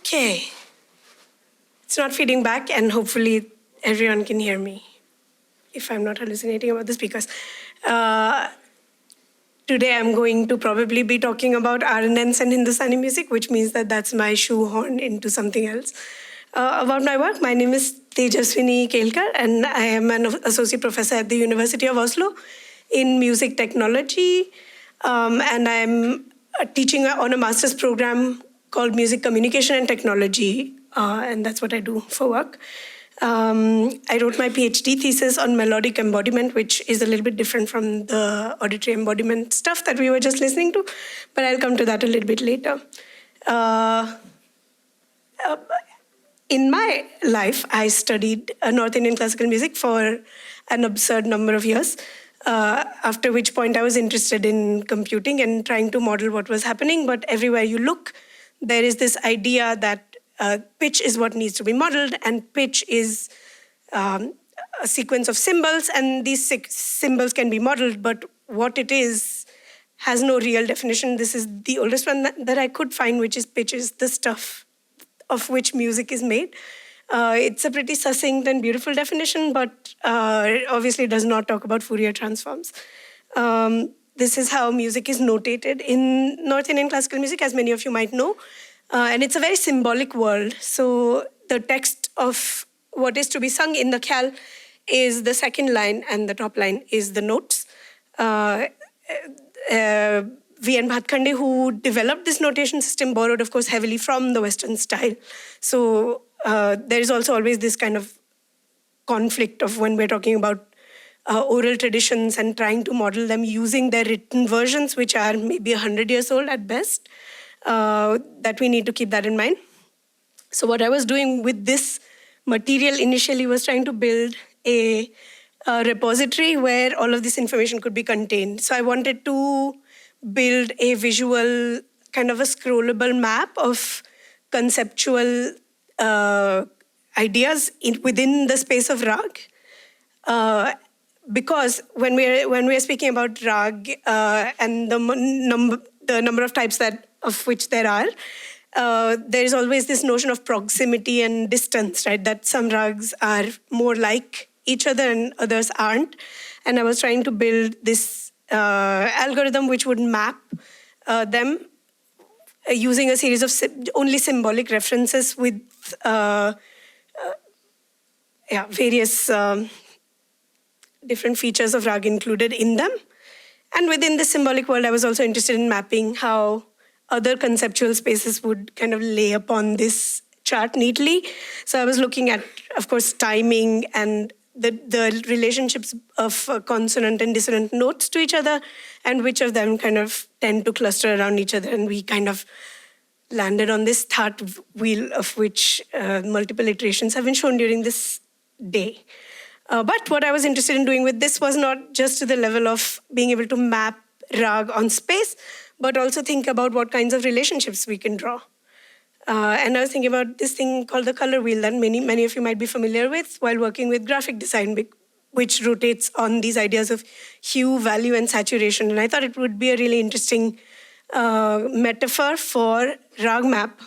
Okay. It's not feeding back, and hopefully everyone can hear me if I'm not hallucinating about the speakers. Today I'm going to probably be talking about RNNs and Hindustani music, which means that that's my shoehorn into something else. About my work, my name is Tejaswinee Kelkar, and I am an associate professor at the University of Oslo in music technology, and I'm teaching on a master's program called Music Communication and Technology, and that's what I do for work. I wrote my PhD thesis on melodic embodiment, which is a little bit different from the auditory embodiment stuff that we were just listening to, but I'll come to that a little bit later. In my life, I studied North Indian classical music for an absurd number of years, after which point I was interested in computing and trying to model what was happening. But everywhere you look, there is this idea that pitch is what needs to be modeled, and pitch is a sequence of symbols, and these symbols can be modeled, but what it is has no real definition. This is the oldest one that I could find, which is pitch is the stuff of which music is made. It's a pretty succinct and beautiful definition, but obviously does not talk about Fourier transforms. This is how music is notated in North Indian classical music, as many of you might know. And it's a very symbolic world. So the text of what is to be sung in the khyal is the second line, and the top line is the notes. V.N. Bhatkhande, who developed this notation system, borrowed, of course, heavily from the Western style. So there is also always this kind of conflict of when we're talking about oral traditions and trying to model them using their written versions, which are maybe 100 years old at best, that we need to keep that in mind. So what I was doing with this material initially was trying to build a repository where all of this information could be contained. So I wanted to build a visual, kind of a scrollable map of conceptual ideas within the space of Rag. Because when we're speaking about Rag and the number of types of which there are, there is always this notion of proximity and distance, right? That some rags are more like each other and others aren't. And I was trying to build this algorithm which would map them using a series of only symbolic references with various different features of rag included in them. And within the symbolic world, I was also interested in mapping how other conceptual spaces would kind of lay upon this chart neatly. So I was looking at, of course, timing and the relationships of consonant and dissonant notes to each other, and which of them kind of tend to cluster around each other. And we kind of landed on this thought wheel of which multiple iterations have been shown during this day. But what I was interested in doing with this was not just to the level of being able to map rag on space, but also think about what kinds of relationships we can draw. And I was thinking about this thing called the color wheel that many of you might be familiar with while working with graphic design, which rotates on these ideas of hue, value, and saturation. And I thought it would be a really interesting metaphor for rag map,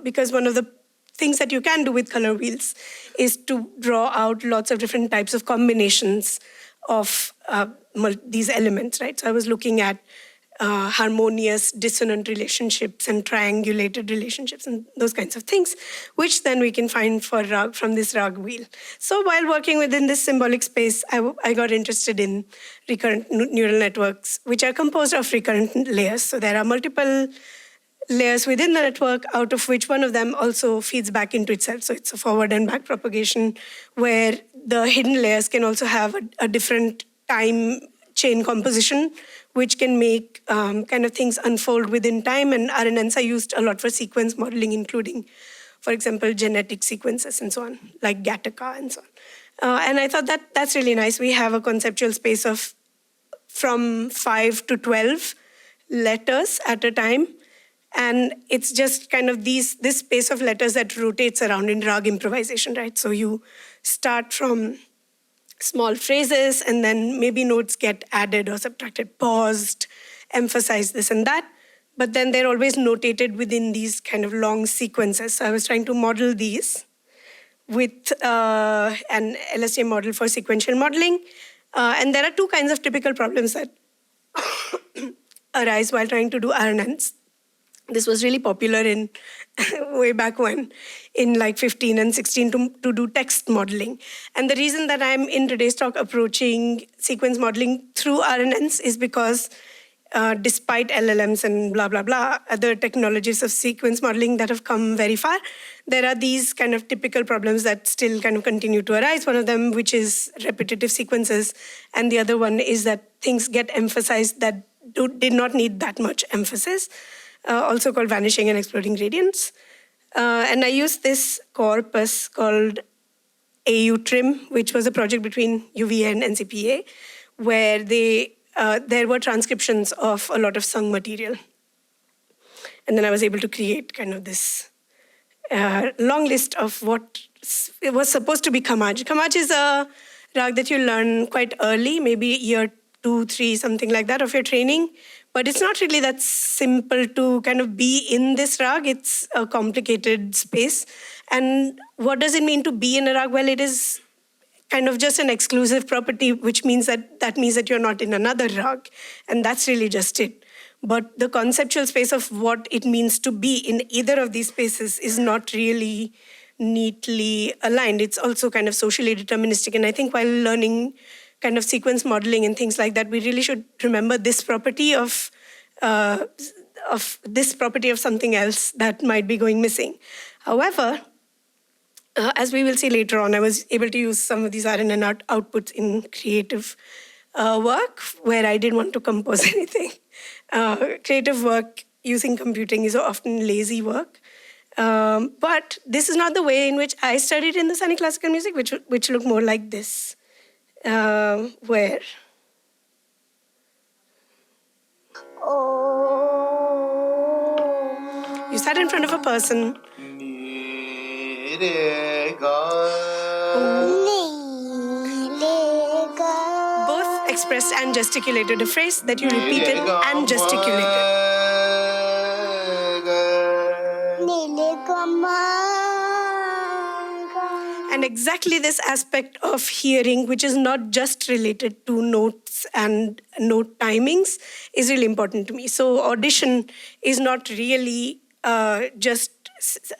because one of the things that you can do with color wheels is to draw out lots of different types of combinations of these elements, right? So I was looking at harmonious, dissonant relationships and triangulated relationships and those kinds of things, which then we can find for rag from this rag wheel. So while working within this symbolic space, I got interested in recurrent neural networks, which are composed of recurrent layers. So there are multiple layers within the network, out of which one of them also feeds back into itself. So it's a forward and back propagation where the hidden layers can also have a different time chain composition, which can make kind of things unfold within time. And RNNs are used a lot for sequence modeling, including, for example, genetic sequences and so on, like Gattaca and so on. And I thought that's really nice. We have a conceptual space of from 5 to 12 letters at a time. And it's just kind of this space of letters that rotates around in rag improvisation, right? So you start from small phrases, and then maybe notes get added or subtracted, paused, emphasized this and that. but then they're always notated within these kind of long sequences. So I was trying to model these with an LSTM model for sequential modeling. And there are two kinds of typical problems that arise while trying to do RNNs. This was really popular in way back when, in like 15 and 16, to do text modeling. And the reason that I'm in today's talk approaching sequence modeling through RNNs is because despite LLMs and blah, blah, blah, other technologies of sequence modeling that have come very far, there are these kind of typical problems that still kind of continue to arise. One of them, which is repetitive sequences, and the other one is that things get emphasized that did not need that much emphasis. Also called vanishing and exploding gradients. And I used this corpus called AU-TRIM, which was a project between UVA and NCPA, where there were transcriptions of a lot of sung material. And then I was able to create kind of this long list of what it was supposed to be Khamaj. Khamaj is a rag that you learn quite early, maybe year 2, 3, something like that of your training. But it's not really that simple to kind of be in this rag. It's a complicated space. And what does it mean to be in a rag? Well, it is kind of just an exclusive property, which means that means that you're not in another rag. And that's really just it. But the conceptual space of what it means to be in either of these spaces is not really neatly aligned. It's also kind of socially deterministic. And I think while learning kind of sequence modeling and things like that, we really should remember this property of something else that might be going missing. However, as we will see later on, I was able to use some of these RNN outputs in creative work where I didn't want to compose anything. Creative work using computing is often lazy work. But this is not the way in which I studied Hindustani classical music, which looked more like this. Where? You sat in front of a person. Both expressed and gesticulated a phrase that you repeated and gesticulated. And exactly this aspect of hearing, which is not just related to notes and note timings, is really important to me. So audition is not really just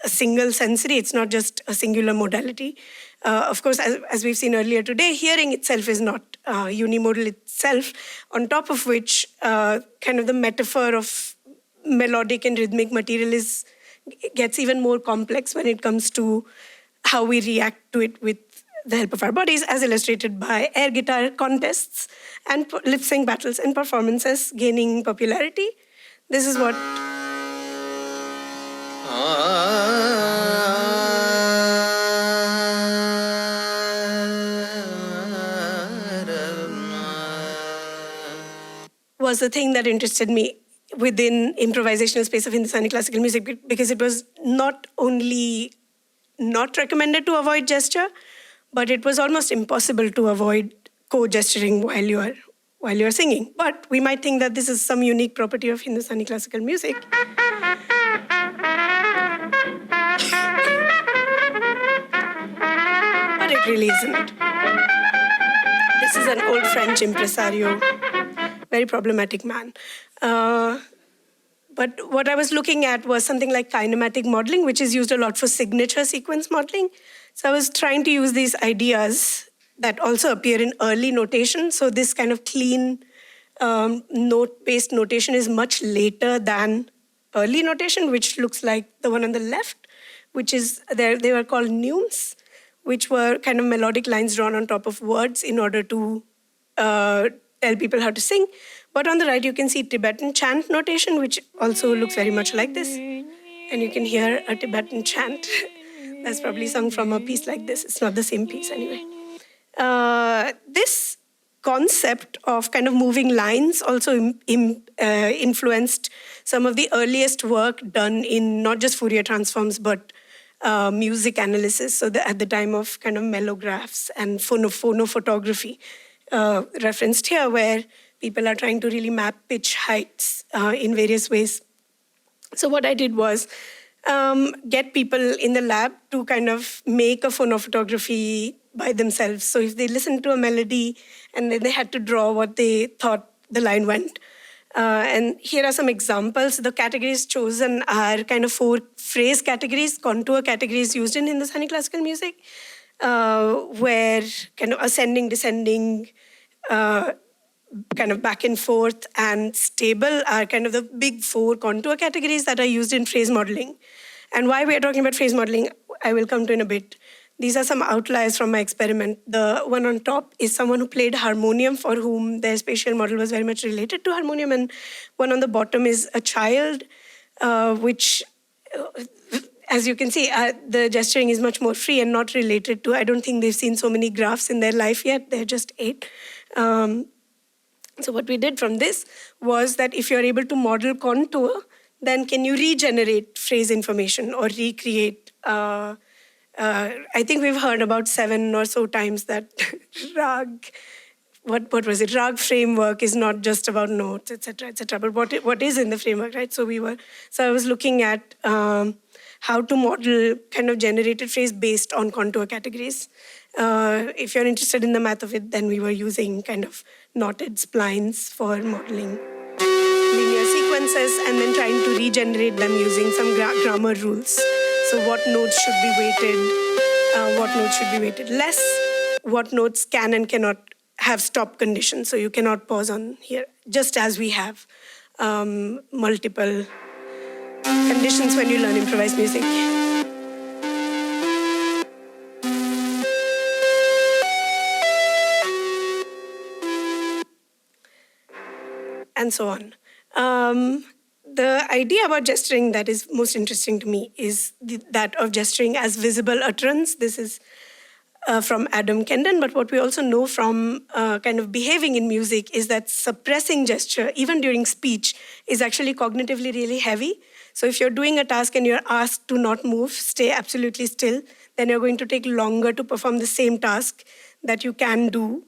a single sensory. It's not just a singular modality. Of course, as we've seen earlier today, hearing itself is not unimodal itself, on top of which kind of the metaphor of melodic and rhythmic material gets even more complex when it comes to how we react to it with the help of our bodies, as illustrated by air guitar contests and lip sync battles and performances gaining popularity. This is what was the thing that interested me within improvisational space of Hindustani classical music, because it was not only not recommended to avoid gesture, but it was almost impossible to avoid co-gesturing while you are singing. But we might think that this is some unique property of Hindustani classical music. But it really isn't. This is an old French impresario, very problematic man. But what I was looking at was something like kinematic modeling, which is used a lot for signature sequence modeling. So I was trying to use these ideas that also appear in early notation. So this kind of clean note-based notation is much later than early notation, which looks like the one on the left, which is, they were called neumes, which were kind of melodic lines drawn on top of words in order to tell people how to sing. But on the right, you can see Tibetan chant notation, which also looks very much like this. And you can hear a Tibetan chant that's probably sung from a piece like this. It's not the same piece anyway. This concept of kind of moving lines also influenced some of the earliest work done in not just Fourier transforms, but music analysis. So at the time of kind of melographs and phonophotography referenced here, where people are trying to really map pitch heights in various ways So what I did was get people in the lab to kind of make a phonophotography by themselves. So if they listened to a melody and then they had to draw what they thought the line went. And here are some examples. The categories chosen are kind of 4 phrase categories, contour categories used in Hindustani classical music, where kind of ascending, descending, kind of back and forth, and stable are kind of the big 4 contour categories that are used in phrase modeling. And why we are talking about phrase modeling, I will come to in a bit. These are some outliers from my experiment. The one on top is someone who played harmonium, for whom their spatial model was very much related to harmonium. And one on the bottom is a child, which, as you can see, the gesturing is much more free and not related to, I don't think they've seen so many graphs in their life yet. They're just 8. So what we did from this was that if you're able to model contour, then can you regenerate phrase information or recreate? I think we've heard about 7 or so times that Rag, what was it? Rag framework is not just about notes, etc., etc. But what is in the framework, right? So I was looking at how to model kind of generated phrase based on contour categories. If you're interested in the math of it, then we were using kind of knotted splines for modeling linear sequences and then trying to regenerate them using some grammar rules. So what notes should be weighted, what notes should be weighted less, what notes can and cannot have stop conditions. So you cannot pause on here, just as we have multiple conditions when you learn improvised music. And so on. The idea about gesturing that is most interesting to me is that of gesturing as visible utterance. This is from Adam Kendon, but what we also know from kind of behaving in music is that suppressing gesture, even during speech, is actually cognitively really heavy. So if you're doing a task and you're asked to not move, stay absolutely still, then you're going to take longer to perform the same task that you can do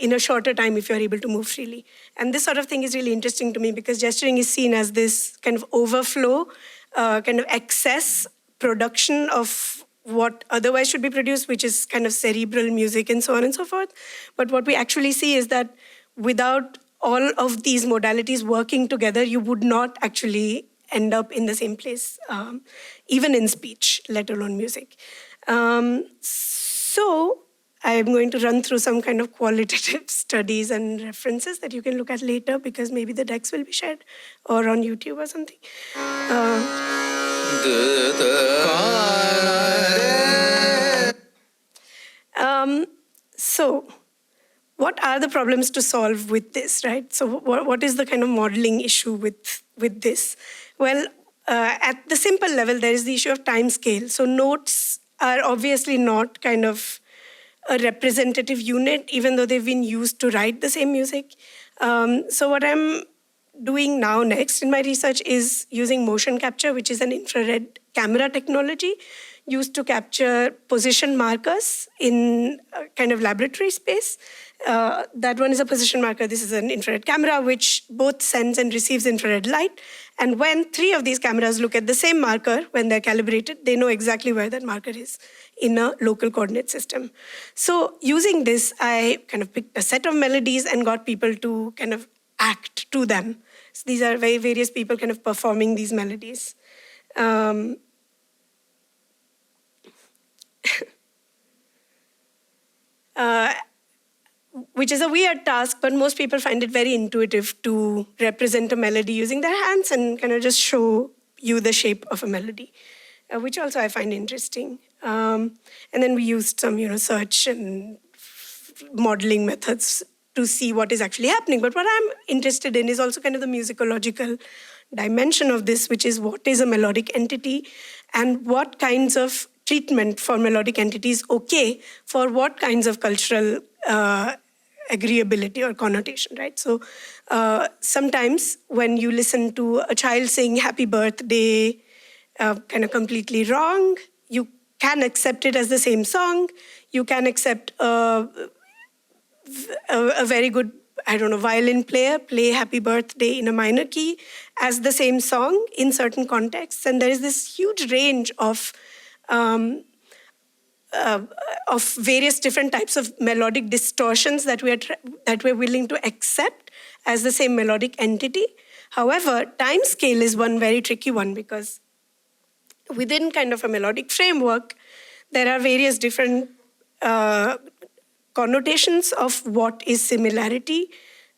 in a shorter time if you're able to move freely. And this sort of thing is really interesting to me because gesturing is seen as this kind of overflow, kind of excess production of what otherwise should be produced, which is kind of cerebral music and so on and so forth. But what we actually see is that without all of these modalities working together, you would not actually end up in the same place, even in speech, let alone music. So I'm going to run through some kind of qualitative studies and references that you can look at later because maybe the decks will be shared or on YouTube or something. So what are the problems to solve with this, right? So what is the kind of modeling issue with this? Well, at the simple level, there is the issue of time scale. So notes are obviously not kind of a representative unit, even though they've been used to write the same music. So what I'm doing now next in my research is using motion capture, which is an infrared camera technology used to capture position markers in kind of laboratory space. That one is a position marker. This is an infrared camera, which both sends and receives infrared light. And when 3 of these cameras look at the same marker, when they're calibrated, they know exactly where that marker is in a local coordinate system. So using this, I kind of picked a set of melodies and got people to kind of act to them. So these are various people kind of performing these melodies. Which is a weird task, but most people find it very intuitive to represent a melody using their hands and kind of just show you the shape of a melody, which also I find interesting. And then we used some, search and modeling methods to see what is actually happening. But what I'm interested in is also kind of the musicological dimension of this, which is what is a melodic entity and what kinds of treatment for melodic entities okay for what kinds of cultural agreeability or connotation, right? So sometimes when you listen to a child saying happy birthday kind of completely wrong, you can accept it as the same song. You can accept a very good I don't know, violin player play Happy Birthday in a minor key as the same song in certain contexts. And there is this huge range of various different types of melodic distortions that we're willing to accept as the same melodic entity. However, time scale is one very tricky one, because within kind of a melodic framework, there are various different connotations of what is similarity.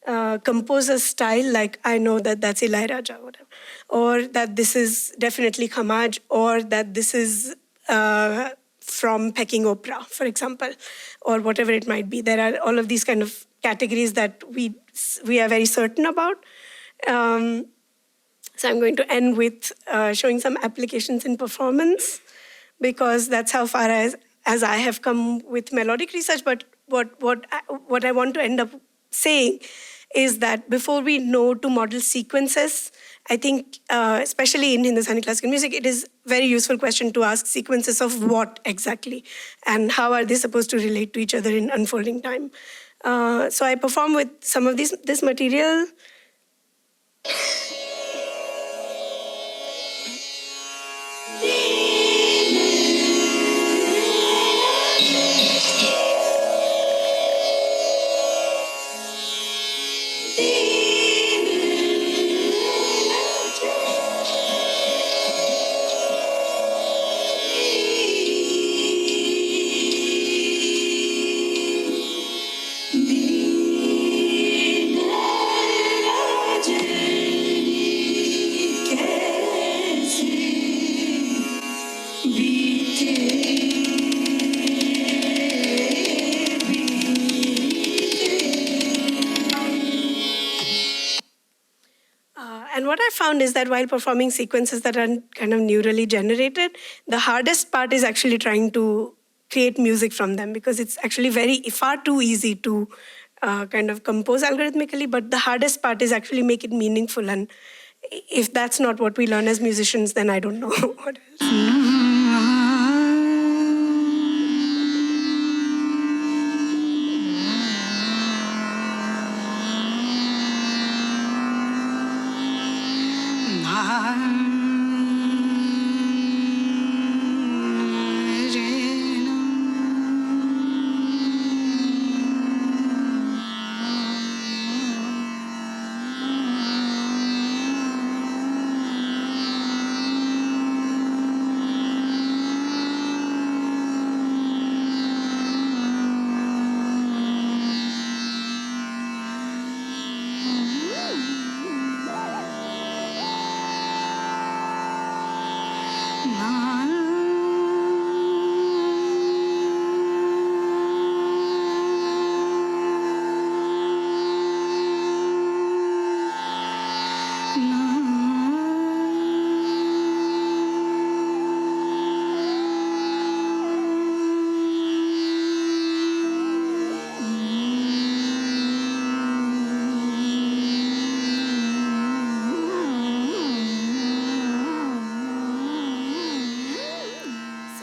Composer's style, like I know that that's Ilaiyaraaja, whatever, or that this is definitely Khamaj, or that this is from Peking opera, for example, or whatever it might be. There are all of these kind of categories that we are very certain about. So I'm going to end with showing some applications in performance, because that's how far as I have come with melodic research. But what I want to end up saying is that before we know to model sequences, I think, especially in Hindustani classical music, it is a very useful question to ask sequences of what exactly, and how are they supposed to relate to each other in unfolding time. So I perform with some of this material. And what I found is that while performing sequences that are kind of neurally generated, the hardest part is actually trying to create music from them, because it's actually far too easy to kind of compose algorithmically, but the hardest part is actually make it meaningful. And if that's not what we learn as musicians, then I don't know what else.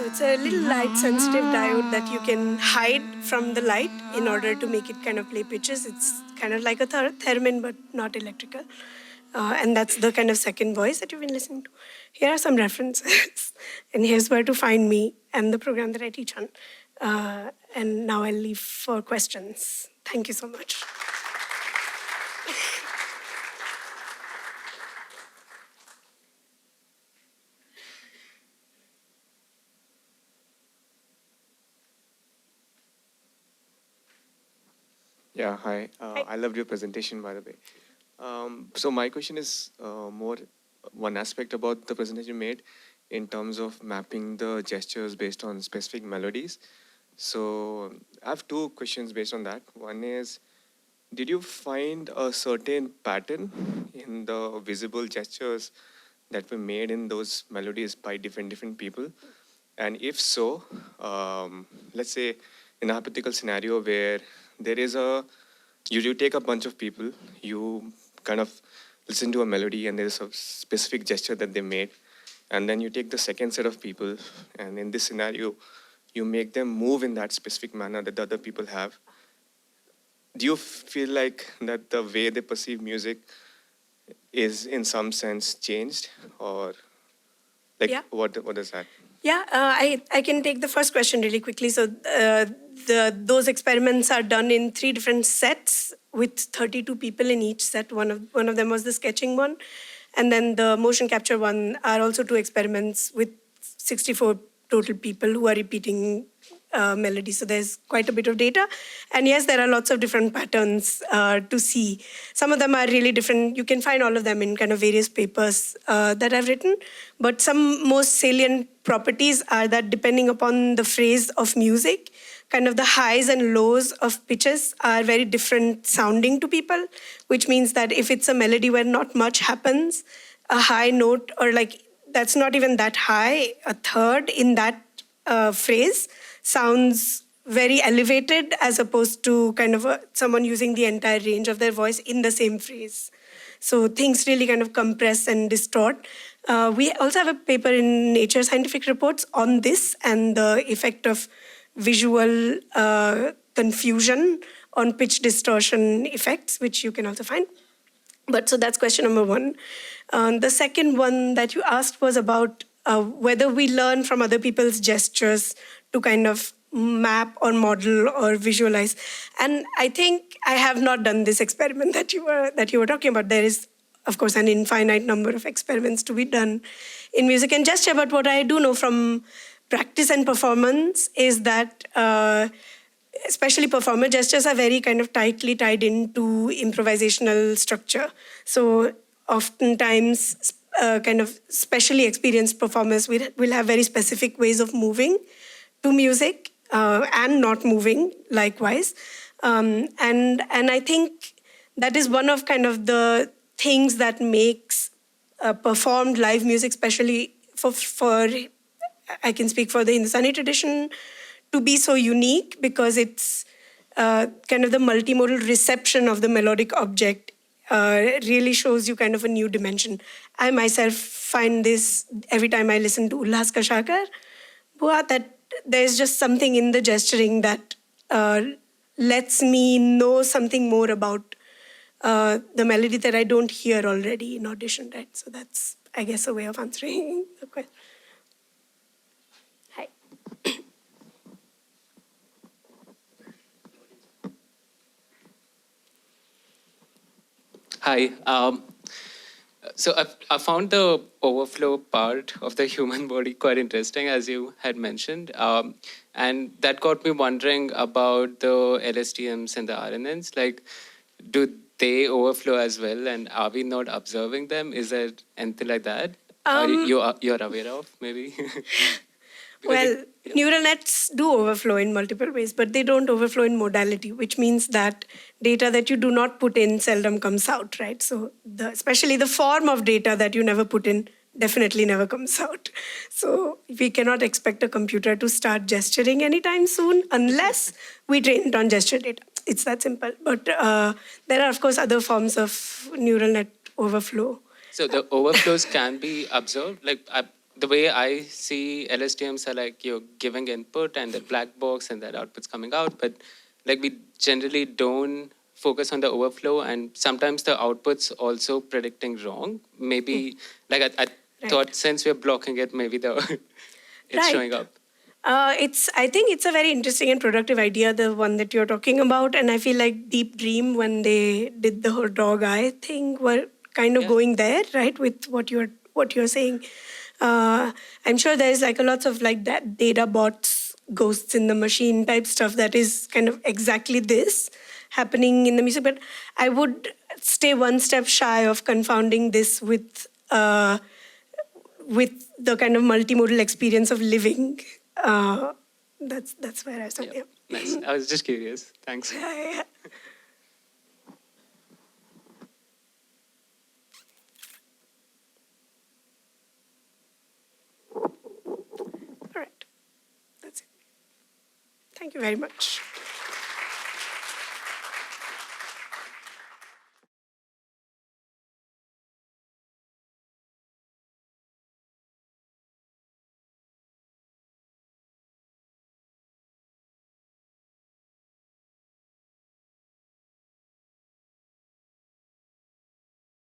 It's a little light-sensitive diode that you can hide from the light in order to make it kind of play pitches. It's kind of like a theremin, but not electrical. And that's the kind of second voice that you've been listening to. Here are some references. And here's where to find me and the program that I teach on. And now I'll leave for questions. Thank you so much. Yeah, hi. Hi. I loved your presentation, by the way. So my question is more one aspect about the presentation you made in terms of mapping the gestures based on specific melodies. So I have two questions based on that. One is, did you find a certain pattern in the visible gestures that were made in those melodies by different people? And if so, let's say in a hypothetical scenario where there is you take a bunch of people, you kind of listen to a melody and there's a specific gesture that they made, and then you take the second set of people, and in this scenario, you make them move in that specific manner that the other people have. do you feel like that the way they perceive music is in some sense changed, or like Yeah. what is that? Yeah, I can take the first question really quickly. So those experiments are done in 3 different sets with 32 people in each set. One of them was the sketching one. And then the motion capture one are also 2 experiments with 64 total people who are repeating melody. So there's quite a bit of data. And yes, there are lots of different patterns to see. Some of them are really different. You can find all of them in kind of various papers that I've written. But some most salient properties are that depending upon the phrase of music, kind of the highs and lows of pitches are very different sounding to people, which means that if it's a melody where not much happens, a high note or like that's not even that high, a third in that phrase sounds very elevated as opposed to kind of someone using the entire range of their voice in the same phrase. So things really kind of compress and distort. We also have a paper in Nature Scientific Reports on this and the effect of visual confusion on pitch distortion effects, which you can also find. But so that's question number 1. The second one that you asked was about whether we learn from other people's gestures to kind of map or model or visualize. And I think I have not done this experiment that you were talking about. There is, of course, an infinite number of experiments to be done in music and gesture. But what I do know from practice and performance is that especially performer gestures are very kind of tightly tied into improvisational structure. So oftentimes, kind of specially experienced performers will have very specific ways of moving to music and not moving likewise. And I think that is one of kind of the things that makes performed live music, especially for I can speak for the Hindustani tradition, to be so unique because it's kind of the multimodal reception of the melodic object really shows you kind of a new dimension. I myself find this every time I listen to Ulhas Ka Shakar, that there's just something in the gesturing that lets me know something more about the melody that I don't hear already in audition, right? So that's, I guess, a way of answering the question. Hi. Hi. So I found the overflow part of the human body quite interesting, as you had mentioned. And that got me wondering about the LSTMs and the RNNs. Like, do they overflow as well? And are we not observing them? Is there anything like that? You're aware of, maybe? Well, neural nets do overflow in multiple ways, but they don't overflow in modality, which means that data that you do not put in seldom comes out, right? So especially the form of data that you never put in definitely never comes out. So we cannot expect a computer to start gesturing anytime soon unless we train it on gesture data. It's that simple. But there are, of course, other forms of neural net overflow. So the overflows can be observed. Like the way I see LSTMs are like you're giving input and the black box and that output's coming out. But like we generally don't focus on the overflow, and sometimes the output's also predicting wrong. Maybe like I Right. thought since we're blocking it, maybe it's Right. showing up. I think it's a very interesting and productive idea, the one that you're talking about. And I feel like Deep Dream, when they did the whole dog eye thing, were kind of going there, right, with what you're saying. I'm sure there's like a lots of like that data bots, ghosts in the machine type stuff that is kind of exactly this happening in the music. But I would stay one step shy of confounding this with the kind of multimodal experience of living. That's where I stop. Yeah. Nice. I was just curious. Thanks. Yeah. All right. That's it. Thank you very much.